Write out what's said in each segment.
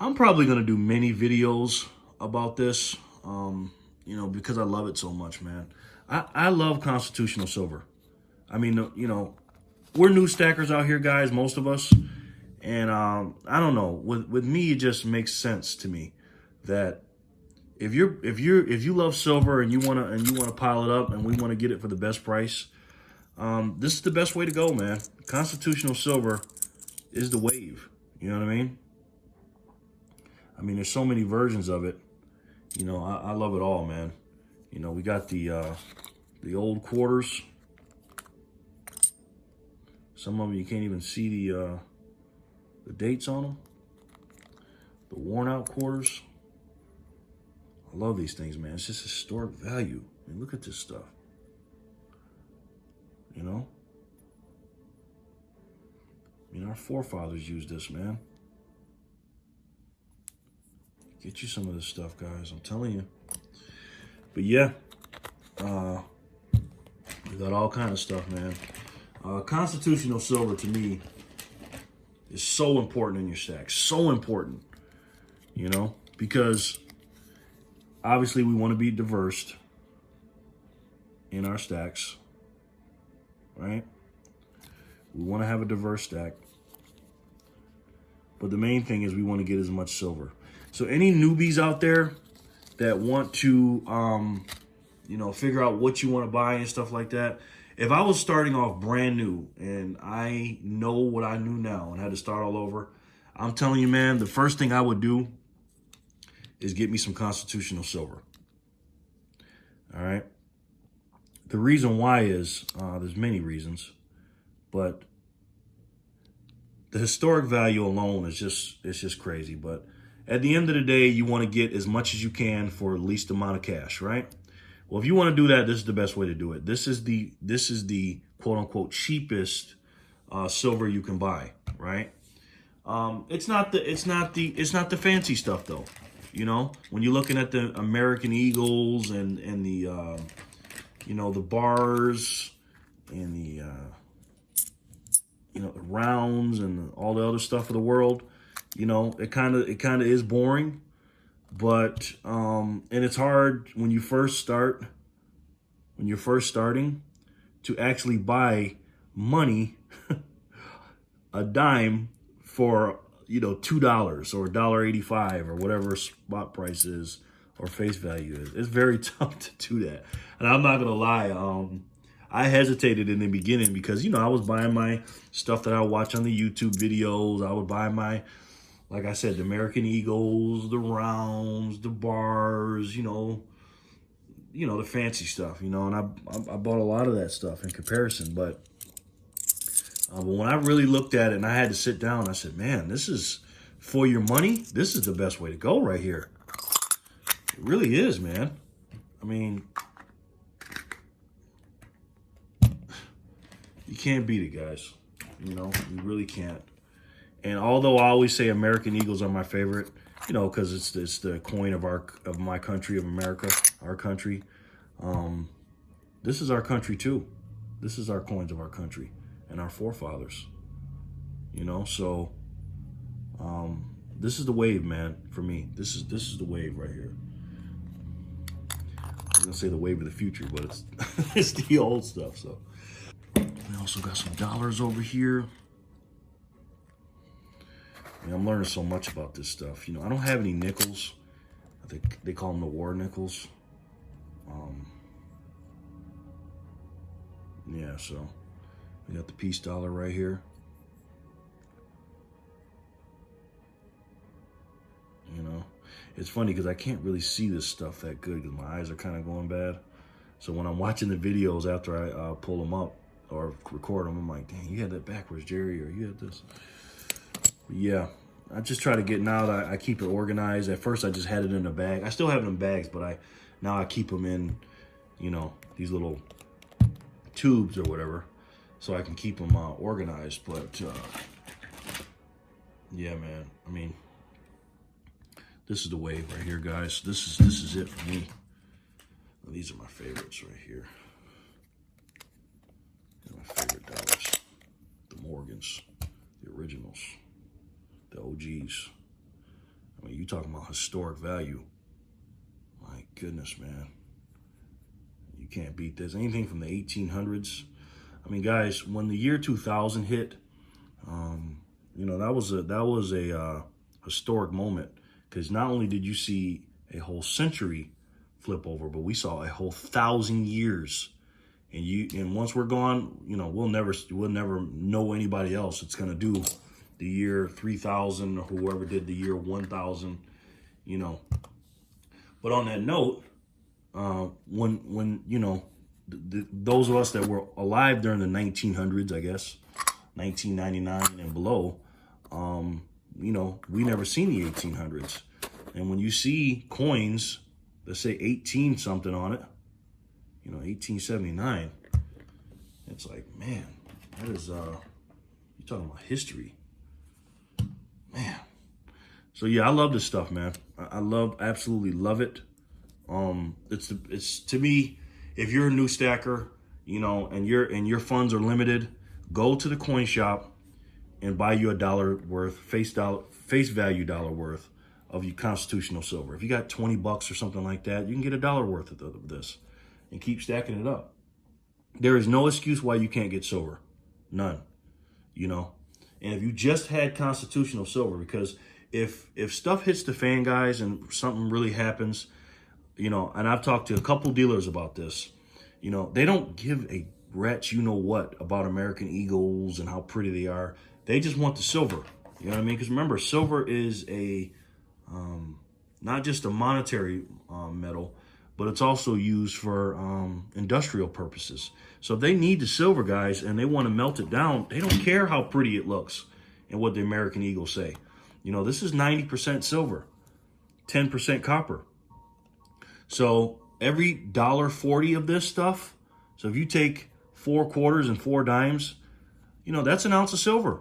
I'm probably gonna do many videos about this, because I love it so much, man. I love constitutional silver. I mean, we're new stackers out here, guys, most of us, and I don't know. With me, it just makes sense to me that if you love silver and you wanna pile it up and we want to get it for the best price, this is the best way to go, man. Constitutional silver is the wave. You know what I mean? I mean, there's so many versions of it. I love it all, man. We got the old quarters. Some of them you can't even see the dates on them. The worn out quarters. I love these things, man. It's just historic value. I mean, look at this stuff. You know? Our forefathers used this, man. Get you some of this stuff, guys. I'm telling you. But yeah, we got all kind of stuff, man. Constitutional silver to me is so important in your stack. So important, because obviously we want to be diverse in our stacks, right? We want to have a diverse stack. But the main thing is we want to get as much silver. So any newbies out there that want to, figure out what you want to buy and stuff like that. If I was starting off brand new and I know what I knew now and had to start all over, I'm telling you, man, the first thing I would do is get me some constitutional silver. All right. The reason why is, there's many reasons, but the historic value alone is just crazy. But at the end of the day, you want to get as much as you can for the least amount of cash, right? Well, if you want to do that, this is the best way to do it. This is the quote unquote cheapest silver you can buy, right? It's not the fancy stuff though. When you're looking at the American Eagles and the the bars and the rounds and all the other stuff of the world, it kind of is boring. But and it's hard when you're first starting to actually buy money a dime for $2 or $1.85 or whatever spot price is or face value is. It's very tough to do that. And I'm not gonna lie, I hesitated in the beginning because I was buying my stuff that I watch on the YouTube videos. I would buy my, like I said, the American Eagles, the rounds, the bars, the fancy stuff, and I bought a lot of that stuff in comparison. But when I really looked at it and I had to sit down, I said, man, this is for your money. This is the best way to go right here. It really is, man. I mean, you can't beat it, guys. You really can't. And although I always say American Eagles are my favorite, because it's the coin of my country, of America, our country. This is our country too. This is our coins of our country and our forefathers. So this is the wave, man. For me, this is the wave right here. I was gonna say the wave of the future, but it's it's the old stuff. So we also got some dollars over here. I'm learning so much about this stuff. I don't have any nickels. I think they call them the war nickels. Yeah, so we got the peace dollar right here. It's funny because I can't really see this stuff that good because my eyes are kind of going bad. So when I'm watching the videos after I pull them up or record them, I'm like, dang, you had that backwards, Jerry, or you had this. Yeah, I just try to get, now that I keep it organized. At first, I just had it in a bag. I still have it in bags, but now I keep them in, these little tubes or whatever, so I can keep them organized. But yeah, man. I mean, this is the wave right here, guys. This is it for me. These are my favorites right here. These are my favorite dollars. The Morgans, the originals. The OGs. talking about historic value. My goodness, man. You can't beat this. Anything from the 1800s. I mean, guys, when the year 2000 hit, you know, that was a historic moment, because not only did you see a whole century flip over, but we saw a whole 1,000 years. And once we're gone, you know, we'll never know anybody else that's gonna do the year 3000 or whoever did the year 1000, you know. But on that note, when you know, those of us that were alive during the 1900s, I guess, 1999 and below, you know, we never seen the 1800s. And when you see coins that say 18 something on it, you know, 1879, it's like, man, that is, you're talking about history, man. So yeah, I love this stuff, man. I absolutely love it. It's to me, if you're a new stacker, you know, and your funds are limited, go to the coin shop and buy you $1 worth, face value dollar worth of your constitutional silver. If you got 20 bucks or something like that, you can get $1 worth of this and keep stacking it up. There is no excuse why you can't get silver. None. You know? And if you just had constitutional silver, because if stuff hits the fan, guys, and something really happens, you know, and I've talked to a couple dealers about this, you know, they don't give a rat's you know what about American Eagles and how pretty they are. They just want the silver. You know what I mean? Because remember, silver is a not just a monetary metal, but it's also used for industrial purposes. So if they need the silver, guys, and they want to melt it down, they don't care how pretty it looks and what the American Eagles say. You know, this is 90% silver, 10% copper. So every $1.40 of this stuff, so if you take 4 quarters and 4 dimes, you know, that's an ounce of silver.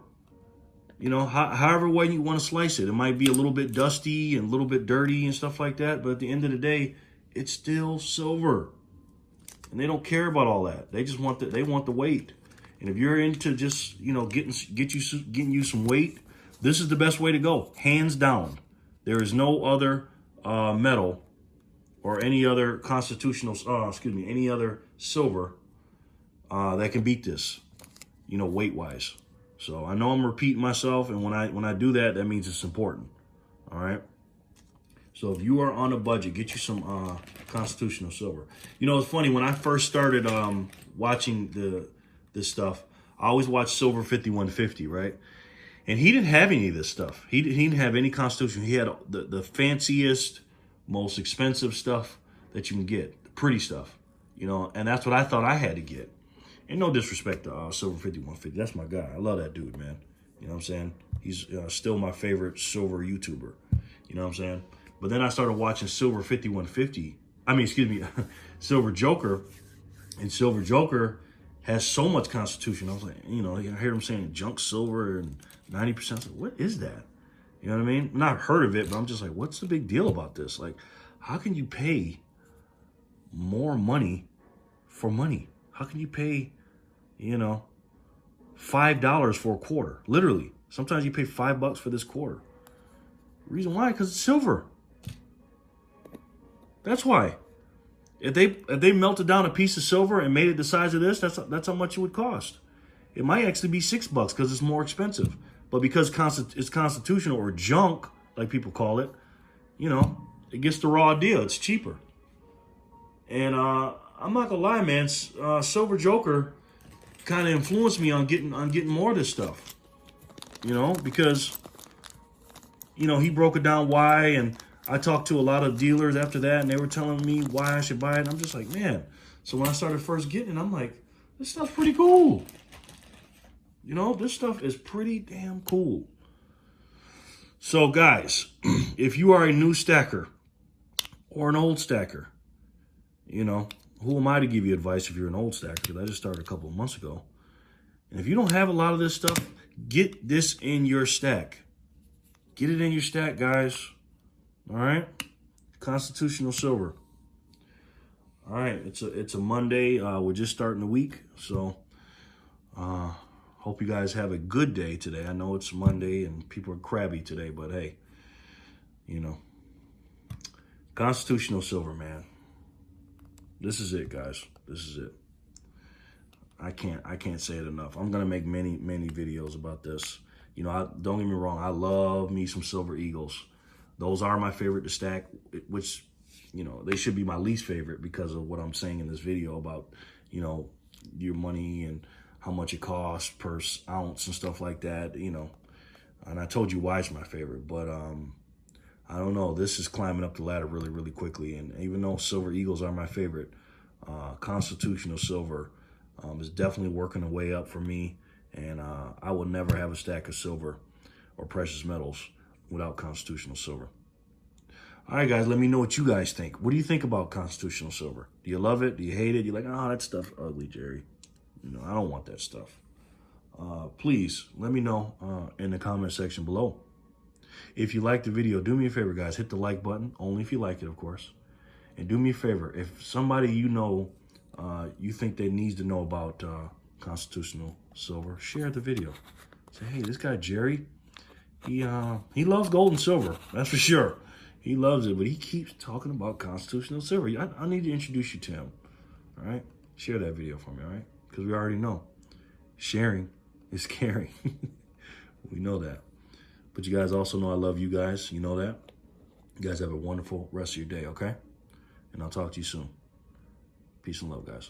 You know, however way you want to slice it. It might be a little bit dusty and a little bit dirty and stuff like that, but at the end of the day, it's still silver. And they don't care about all that. They just want they want the weight. And if you're into just, you know, getting you some weight, this is the best way to go, hands down. There is no other metal or any other any other silver that can beat this, you know, weight-wise. So I know I'm repeating myself, and when I do that, that means it's important. All right. So if you are on a budget, get you some constitutional silver. You know, it's funny, when I first started watching this stuff, I always watched Silver 5150, right? And he didn't have any of this stuff. He didn't have any constitution. He had the fanciest, most expensive stuff that you can get, the pretty stuff, you know, and that's what I thought I had to get. And no disrespect to Silver 5150. That's my guy. I love that dude, man. You know what I'm saying? He's still my favorite silver YouTuber. You know what I'm saying? But then I started watching Silver 5150. Silver Joker. And Silver Joker has so much constitution. I was like, you know, I heard him saying junk silver and 90%. I was like, what is that? You know what I mean? Not heard of it, but I'm just like, what's the big deal about this? Like, how can you pay more money for money? How can you pay, you know, $5 for a quarter? Literally. Sometimes you pay $5 for this quarter. Reason why? Because it's silver. That's why. If they melted down a piece of silver and made it the size of this, that's how much it would cost. It might actually be $6 because it's more expensive. But because it's constitutional, or junk, like people call it, you know, it gets the raw deal. It's cheaper. And I'm not gonna lie, man. Silver Joker kind of influenced me on getting more of this stuff. You know, because, you know, he broke it down why, and I talked to a lot of dealers after that, and they were telling me why I should buy it. And I'm just like, man. So when I started first getting it, I'm like, this stuff's pretty cool. You know, this stuff is pretty damn cool. So guys, if you are a new stacker or an old stacker, you know, who am I to give you advice if you're an old stacker? Because I just started a couple of months ago. And if you don't have a lot of this stuff, get this in your stack. Get it in your stack, guys. All right? Constitutional silver. All right, it's a Monday. We're just starting the week. So hope you guys have a good day today. I know it's Monday and people are crabby today, but hey, you know. Constitutional silver, man. This is it, guys. This is it. I can't say it enough. I'm gonna make many videos about this. You know, don't get me wrong. I love me some Silver Eagles. Those are my favorite to stack, which, you know, they should be my least favorite because of what I'm saying in this video about, you know, your money and how much it costs per ounce and stuff like that, you know. And I told you why it's my favorite, but I don't know. This is climbing up the ladder really quickly. And even though Silver Eagles are my favorite, Constitutional Silver is definitely working the way up for me. And I will never have a stack of silver or precious metals without Constitutional Silver. All right, guys, let me know what you guys think. What do you think about Constitutional Silver? Do you love it? Do you hate it? You're like, oh, that stuff ugly, Jerry. You know, I don't want that stuff. Please let me know in the comment section below. If you liked the video, do me a favor, guys. Hit the like button, only if you like it, of course. And do me a favor, if somebody you know, you think that needs to know about Constitutional Silver, share the video. Say, hey, this guy Jerry, he loves gold and silver, that's for sure. He loves it, but he keeps talking about Constitutional Silver. I need to introduce you to him, all right? Share that video for me, all right? Because we already know sharing is caring. We know that. But you guys also know I love you guys. You know that. You guys have a wonderful rest of your day, okay? And I'll talk to you soon. Peace and love, guys.